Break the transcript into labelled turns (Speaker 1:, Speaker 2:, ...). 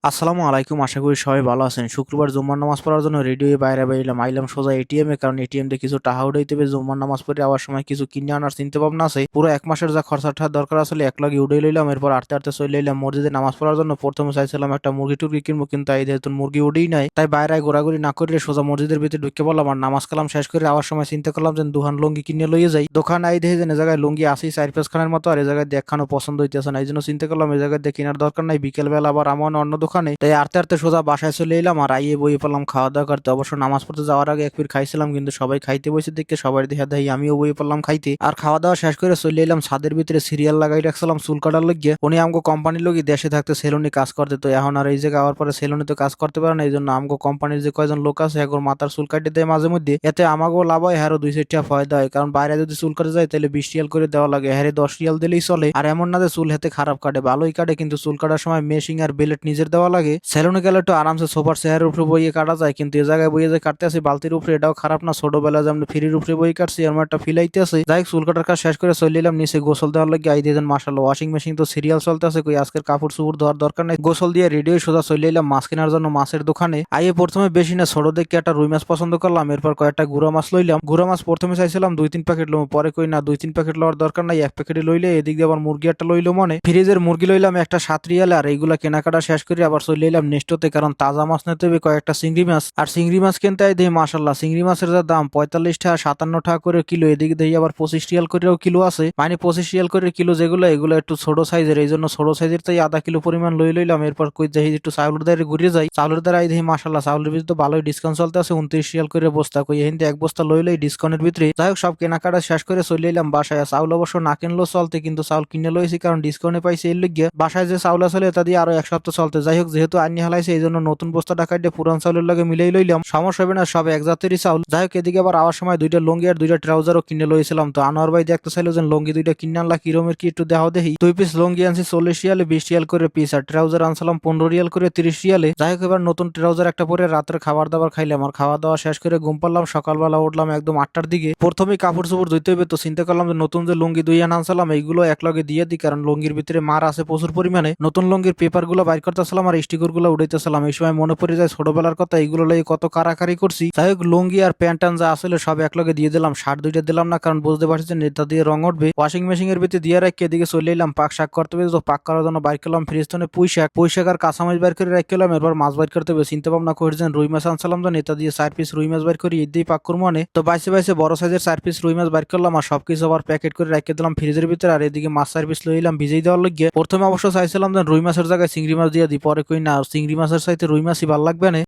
Speaker 1: আসসালামু আলাইকুম, আশা করি সবাই ভালো আছেন। শুক্রবার জুম্মার নামাজ পড়ার জন্য রেডি হয়ে বাইরে বেরিলাম। আইলাম সোজা এটিএম এ, কারণ এটিএম দিয়ে কিছু টাকা উঠাইতে হবে। জুম্মার নামাজ পড়ে আবার সময় কিছু কিনে আনার চিন্তা ভাবনা আছে। পুরো এক মাসের যা খরচাটা দরকার আসলে এক লগে উঠাই লইলাম। এরপর আটতে আটতে চলে এলাম মসজিদে নামাজ পড়ার জন্য। প্রথমে চাইছিলাম একটা মুরগি টুরগি কিনবো, কিন্তু এই যেহেতু মুরগি উঠেই নাই, তাই বাইরে ঘোরাঘুরি না করে সোজা মসজিদের ভিতরে ঢুকে পড়লাম। আর নামাজ কালাম শেষ করে আবার সময় চিন্তা করলাম যে দুহান লুঙ্গি কিনে লইয়ে যাই। দোকান আই দেখে যে এ জায়গায় লুঙ্গি আসি 4-5 খানের মতো, আর এই জায়গায় দেখানো পছন্দ হইতেছে না। এই জন্য চিন্তা করলাম এই জায়গায় দিয়ে কেনার দরকার নাই, বিকেল বেলা আবার আমার অন্য দোকানে। তাই আটতে আটতে সোজা বাসায় চলে এলাম। আর আইয়ে বইয়ে পেলাম খাওয়া দাওয়া করতে। অবশ্য নামাজ পড়তে যাওয়ার আগে এক ফির খাইছিলাম, কিন্তু সবাই খাইতে বসে দেখে সবাই দেখা দেয় আমিও বইয়ে পড়লাম খাইতে। আর খাওয়া দাওয়া শেষ করে চলে এলাম ছাদের ভিতরে। সিরিয়াল লাগাই রাখছিলাম চুল কাটার লাগিয়ে। উনি আমগো কোম্পানির লোকই দেশে থাকতে সেলুনি কাজ করতে, তো এখন আর এই জায়গায় আওয়ার পরে সেলুনি তো কাজ করতে পারে না। এই জন্য আমগো কোম্পানির যে কয়জন লোক আছে এখন মাথার চুল কাটে দেয় মাঝে মধ্যে। এতে আমাকেও লাভ হয়, হ্যারো 2-4 ফায়দা হয়। কারণ বাইরে যদি চুল কাটে যায় তাহলে 20 রিয়াল করে দেওয়া লাগে, হ্যারে 10 রিয়াল দিলেই চলে। আর এমন না যে চুল হাতে খারাপ কাটে, ভালোই কাটে, কিন্তু চুল কাটার সময় মেশিং আর বেলেট নিজের দেওয়া লাগে। সেলুনে গেলে একটু আরামসে সোফার চেয়ারের উপরে বইয়ে কাটা যায়, কিন্তু এ জায়গায় বইয়ে যে কাটতে আসি বালতির উপরে, এটাও খারাপ না। ছোটবেলা যেমন ফ্রির উপরে বই কাটছি, আমার একটা ফিল আইতে আছে। যাই হোক, চুল কাটার কাজ শেষ করে চলে এলাম নিচে গোসল দেওয়ার লাগে। আই দিয়েছেন মাশাআল্লাহ, ওয়াশিং মেশিন তো সিরিয়াল চলতে আছে, কই আজকের কাপড় চোপড় ধোয়ার দরকার নাই। গোসল দিয়ে রেডি হয়ে সোজা চলে এলাম মাছ কেনার জন্য মাছের দোকানে। আইয়ে প্রথমে বেশি না ছোট দেখে একটা রুই মাছ পছন্দ করলাম। এরপর কয়েকটা গুঁড়া মাছ লইলাম। গুঁড়া মাছ প্রথমে চাইছিলাম 2-3 প্যাকেট লইব, পরে কই না 2-3 প্যাকেট লওয়ার দরকার নাই, এক প্যাকেটই লইলে। এদিক দিয়ে আবার মুরগি একটা লইলো মনে। ফ্রিজের মুরগি লইলাম একটা 7 রিয়ালে। আর এইগুলা কেনাকাটা শেষ করে আবার চলে এলাম নেস্টোতে, কারণ তাজা মাছ নিতে হবে কয়েকটা চিংড়ি মাছ। আর চিংড়ি মাছ কিনতে দেখি মাশাল্লাহ চিংড়ি মাছের যা দাম 45 টাকা 57 টাকা করে কিলো। এদিকে দেখি আবার 25 রিয়াল করেও কিলো আছে, মানে 25 রিয়াল করে কিলো যেগুলো, এগুলো একটু ছোট সাইজের। এই জন্য ছোট সাইজের তাই আধা কিলো পরিমাণ লইলাম। এরপর কই দেখি একটু চাউলের দ্বারে ঘুরে যাই। চাউলের দ্বারা দেখি মাশাল্লাহ চাউলের ভিতরে তো ভালোই ডিসকাউন্ট চলতে আছে, 29 রিয়াল করে বস্তা। কই হিন্দি এক বস্তা লইলেই ডিসকাউন্টের ভিতরে। যাই হোক, সব কেনাকাটা শেষ করে চলে এলাম বাসায়। চাউল অবশ্য না কিনলেও চলতে, কিন্তু চাউল কিনে লইছি কারণ ডিসকাউন্টে পাইছি এর লিগে। বাসায় যে চাউল আসলে এটা দিয়ে আরো এক সপ্তাহ চলতে। যাই হোক, যেহেতু আনি হালাইছে এই জন্য নতুন বস্তা টাকায় পুরান চাউলের লাগে মিলাই লইলাম, সমস্যা হবে না, সব এক জাতেরই চাউল। যাই হোক, এদিকে আবার আওয়ার সময় 2টা লুঙ্গি আর 2টা ট্রাউজারও কিনে লইছিলাম। তো আনোয়ার ভাই দেখতে চাইলো যে লুঙ্গি 2টা কিনে আনলা কিরমের কি একটু দেখাও দেখি। 2 পিস লুঙ্গি আনছি 40 রিয়ালে 20 রিয়াল করে পিস, আর ট্রাউজার আনছিলাম 15 রিয়াল করে 30 রিয়ালে। যাই হোক, এবার নতুন ট্রাউজার একটা পরে রাতের খাবার দাবার খাইলাম। আর খাওয়া দাওয়া শেষ করে ঘুম পারলাম। সকালবেলা উঠলাম একদম 8টার দিকে। প্রথমেই কাপড় চোপড় ধুইতে হবে, তো চিন্তা করলাম যে নতুন যে লুঙ্গি 2 আনছিলাম এইগুলো এক লগে দিয়ে দিই, কারণ লুঙ্গির ভিতরে মার আছে প্রচুর পরিমাণে। নতুন লুঙ্গির পেপার গুলো বাইর করতেছিলাম আর স্টিকার গুলো উঠাইতেছিলাম। এই সময় মনে পড়ে যায় ছোটবেলার কথা, এইগুলো লাগে কত কারাকারি করছি। যাই হোক, লুঙ্গি আর প্যান্ট যা আসলে সব এক লগে দিয়ে দিলাম। শার্ট 2টা দিলাম না, কারণ বুঝতে পারছি যে নেতা দিয়ে রং উঠবে। ওয়াশিং মেশিন এর ভিতরে দিয়ে রাখি এদিকে চলে এলাম পাক শাক করতে হবে। তো পাক করার জন্য বাইর করলাম ফ্রিজ থেকে পুঁই শাক আর কাঁচামাচ বাইর করে রাখলাম। এরপর মাছ বাইর করতে হবে। চিন্তা ভাবনা করছেন রুই মাছ আনছিলাম, তো নেতা দিয়ে 4 পিস রুই মাছ বাইর করি ঈদ দিয়ে পাক করবো মানে। তো বাইসে বাইসে বড় সাইজের 4 পিস রুই মাছ বাইর করলাম। আর সবকিছু আবার প্যাকেট করে রেখে দিলাম ফ্রিজের ভিতরে। আর এদিকে মাছ 4 পিস লইলাম ভিজেই দেওয়ার লাগিয়ে। প্রথমে অবশ্য চাইছিলাম যে রুই মাছের জায়গায় চিংড়ি মাছ দিয়ে দিই, পরে কই না চিংড়ি মাছের চাইতে রুই মাছই ভালো লাগবে না।